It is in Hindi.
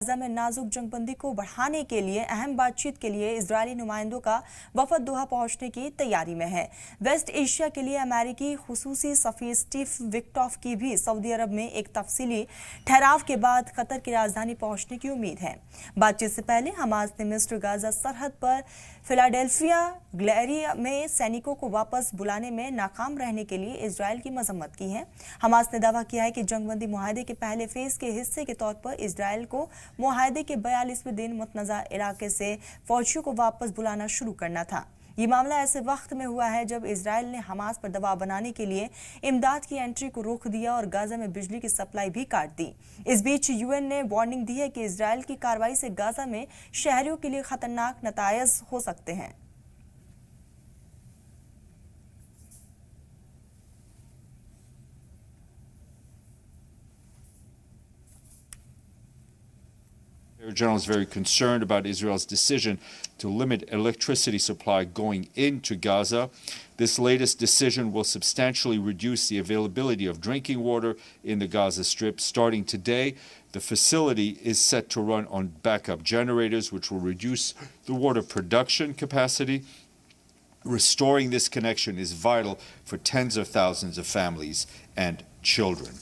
गाजा में नाजुक जंगबंदी को बढ़ाने के लिए अहम बातचीत के लिए इजरायली नुमाइंदों का वफद दोहा पहुंचने की तैयारी में है। वेस्ट एशिया के लिए अमेरिकी खुसूसी सफीर स्टीव विक्टॉफ की भी सऊदी अरब में एक तफसीली ठहराव के बाद कतर की राजधानी पहुंचने की उम्मीद है। बातचीत से पहले हमास ने मिस्र गाजा सरहद पर फिलाडेल्फिया ग्लेरिया में सैनिकों को वापस बुलाने में नाकाम रहने के लिए इजरायल की मजम्मत की है। हमास ने दावा किया है कि जंगबंदी मुआहदे के पहले फेज के हिस्से के तौर पर इजरायल को मुआहदे के 42वें दिन मुतनज़ा इलाके से फौजियों को वापस बुलाना शुरू करना था। ये मामला ऐसे वक्त में हुआ है जब इजरायल ने हमास पर दबाव बनाने के लिए इमदाद की एंट्री को रोक दिया और गाजा में बिजली की सप्लाई भी काट दी। इस बीच यूएन ने वार्निंग दी है कि इजरायल की कार्रवाई से गाजा में शहरियों के लिए खतरनाक नतायज हो सकते हैं। The General is very concerned about Israel's decision to limit electricity supply going into Gaza. This latest decision will substantially reduce the availability of drinking water in the Gaza Strip. Starting today, the facility is set to run on backup generators, which will reduce the water production capacity. Restoring this connection is vital for tens of thousands of families and children.